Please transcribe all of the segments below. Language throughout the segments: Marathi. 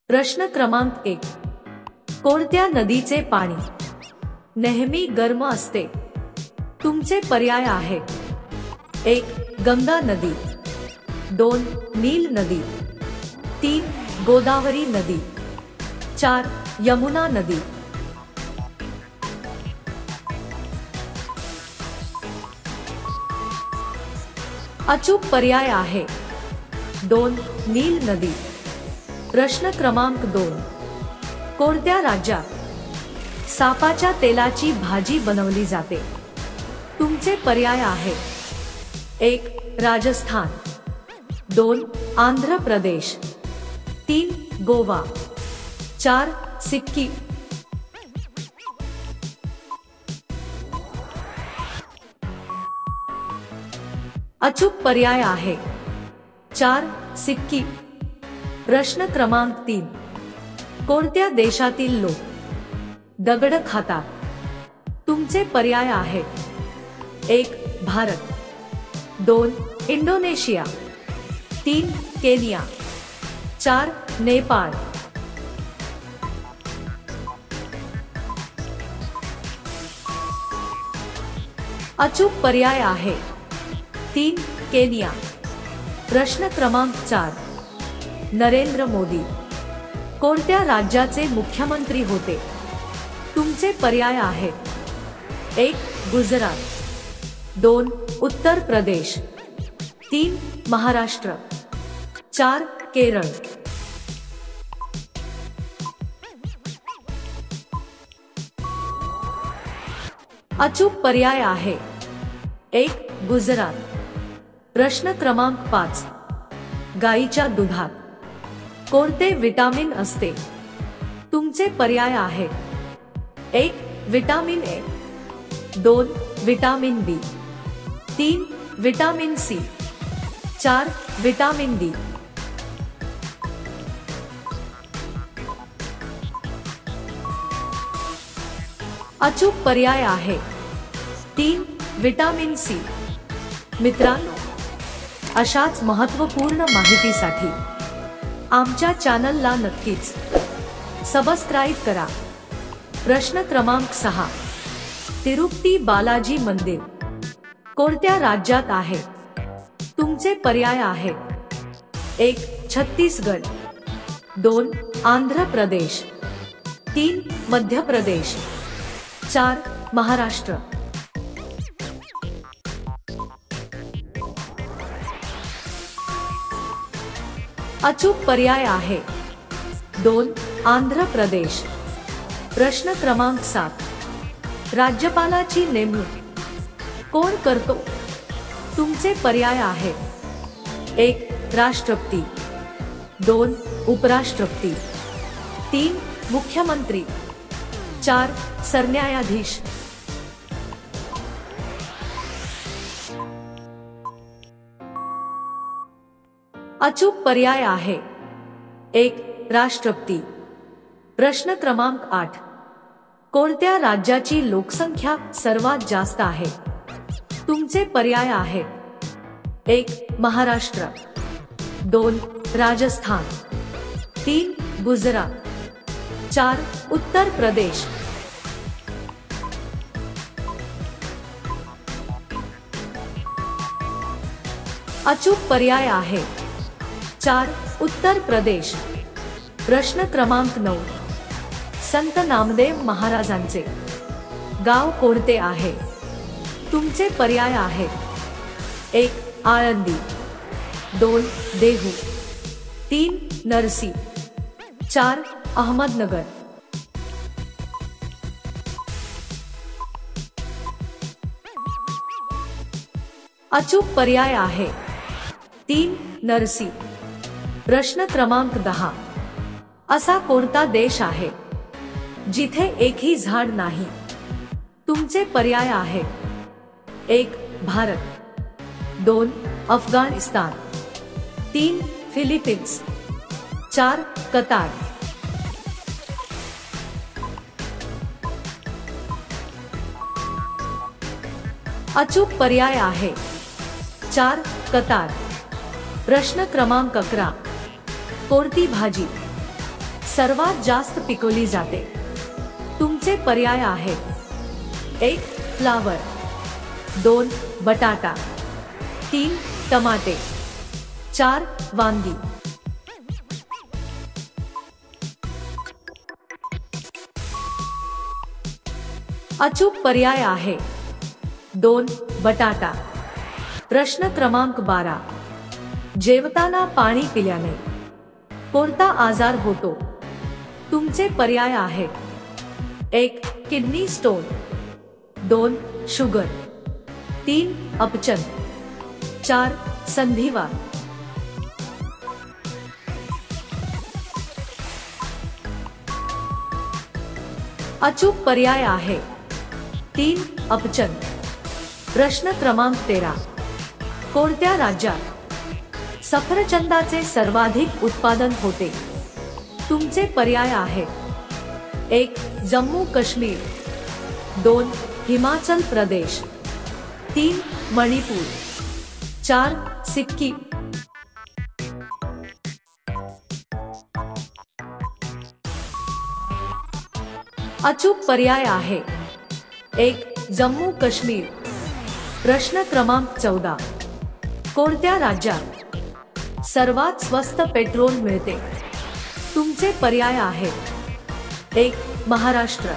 प्रश्न क्रमांक 1. कोणत्या नदीचे पाणी नेहमी गरम असते? तुमचे पर्याय आहेत: 1. गंगा नदी, 2. नील नदी, 3. गोदावरी नदी, 4. यमुना नदी. अचूक पर्याय आहे 2. नील नदी. प्रश्न क्रमांक 2. कोणत्या राज्यात सापाच्या तेलाची भाजी बनवली जाते? तुमचे पर्याय आहेत: 1. राजस्थान, 2. आंध्र प्रदेश, 3. गोवा, 4. सिक्कीम. अचूक पर्याय आहे 4. सिक्कीम. प्रश्न क्रमांक 3. कोणत्या देशातील लोक दगड खातात? तुमचे पर्याय आहेत: 1. भारत, 2. इंडोनेशिया, 3. केनिया, 4. नेपाळ. अचूक पर्याय आहे 3. केनिया. प्रश्न क्रमांक 4. नरेंद्र मोदी कोणत्या राज्याचे मुख्यमंत्री होते? तुमचे पर्याय आहेत: 1. गुजरात, 2. उत्तर प्रदेश, 3. महाराष्ट्र, 4. केरळ. अचूक पर्याय आहे 1. गुजरात. प्रश्न क्रमांक 5. गाईच्या दुधात कोणते विटामिन असते? तुमचे पर्याय आहेत: 1. Vitamin A, 2. Vitamin B, 3. Vitamin C, 4. Vitamin D. अचूक पर्याय आहे 3. Vitamin C. मित्रांनो, अशाच महत्त्वपूर्ण माहितीसाठी आमच्या चॅनलला नक्कीच सबस्क्राईब करा. प्रश्न क्रमांक 6. तिरुपती बालाजी मंदिर कोणत्या राज्यात आहे? तुमचे पर्याय आहेत: 1. छत्तीसगड, 2. आंध्र प्रदेश, 3. मध्य प्रदेश, 4. महाराष्ट्र. अचूक पर्याय आहे 2. आंध्र प्रदेश. प्रश्न क्रमांक 7. राज्यपालाची नेमणूक कोण करतो? तुमचे पर्याय आहेत: 1. राष्ट्रपती, 2. उपराष्ट्रपती, 3. मुख्यमंत्री, 4. सरन्यायाधीश. अचूक पर्याय आहे 1. राष्ट्रपती. प्रश्न क्रमांक 8. कोणत्या राज्याची लोकसंख्या सर्वात जास्त आहे? तुमचे पर्याय आहेत: 1. महाराष्ट्र, 2. राजस्थान, 3. गुजरात, 4. उत्तर प्रदेश. अचूक पर्याय आहे 4. उत्तर प्रदेश. प्रश्न क्रमांक 9. संत नामदेव महाराजांचे गाव कोणते आहे? तुमचे पर्याय आहेत: 1. आळंदी, 2. देहू, 3. नरसी, 4. अहमदनगर. अचूक पर्याय आहे 3. नरसी. प्रश्न क्रमांक 10. असा कोणता देश आहे जिथे एकही झाड नाही? तुमचे पर्याय आहेत: 1. भारत, 2. अफगाणिस्तान, 3. फिलिपिन्स, 4. कतार. अचूक पर्याय आहे 4. कतार. प्रश्न क्रमांक 11. कोणती भाजी सर्वात जास्त पिकवली जाते? तुमचे पर्याय आहेत: 1 फ्लावर, 2 बटाटा, 3 टमाटे, 4 वांगी. अचूक पर्याय आहे 2 बटाटा. प्रश्न क्रमांक 12. जेवताना पाणी पिल्याने कोणता आजार होतो? तुमचे पर्याय आहेत: 1 किडनी स्टोन, 2 शुगर, 3 अपचन, 4 संधिवात. अचूक पर्याय आहे 3 अपचन. प्रश्न क्रमांक 13. कोणत्या राज्यात सफरचंदाचे सर्वाधिक उत्पादन होते? तुमचे पर्याय आहेत: 1 जम्मू काश्मीर, 2 हिमाचल प्रदेश, 3 मणिपूर, 4 सिक्कीम. अचूक पर्याय आहे 1 जम्मू काश्मीर. प्रश्न क्रमांक 14. कोणत्या राज्यात सर्वात स्वस्त पेट्रोल मिळते? तुमचे पर्याय आहेत: 1 महाराष्ट्र,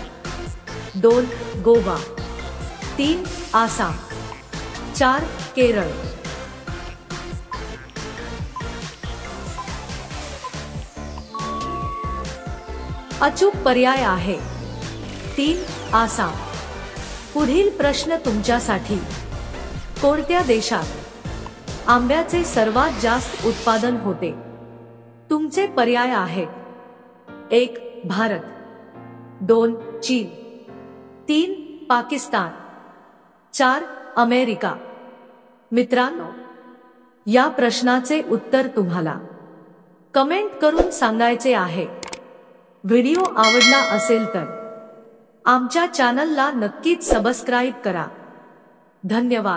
2 गोवा, 3 आसाम, 4 केरळ. अचूक पर्याय आहे 3 आसाम. पुढील प्रश्न तुमच्यासाठी. कोणत्या देशात आंब्याचे सर्वात जास्त उत्पादन होते? तुमचे पर्याय आहेत: 1 भारत, 2 चीन, 3 पाकिस्तान, 4 अमेरिका. मित्रांनो, या प्रश्नाचे उत्तर तुम्हाला कमेंट करून सांगायचे आहे. व्हिडिओ आवडला असेल तर आमच्या चॅनलला नक्कीच सबस्क्राईब करा. धन्यवाद.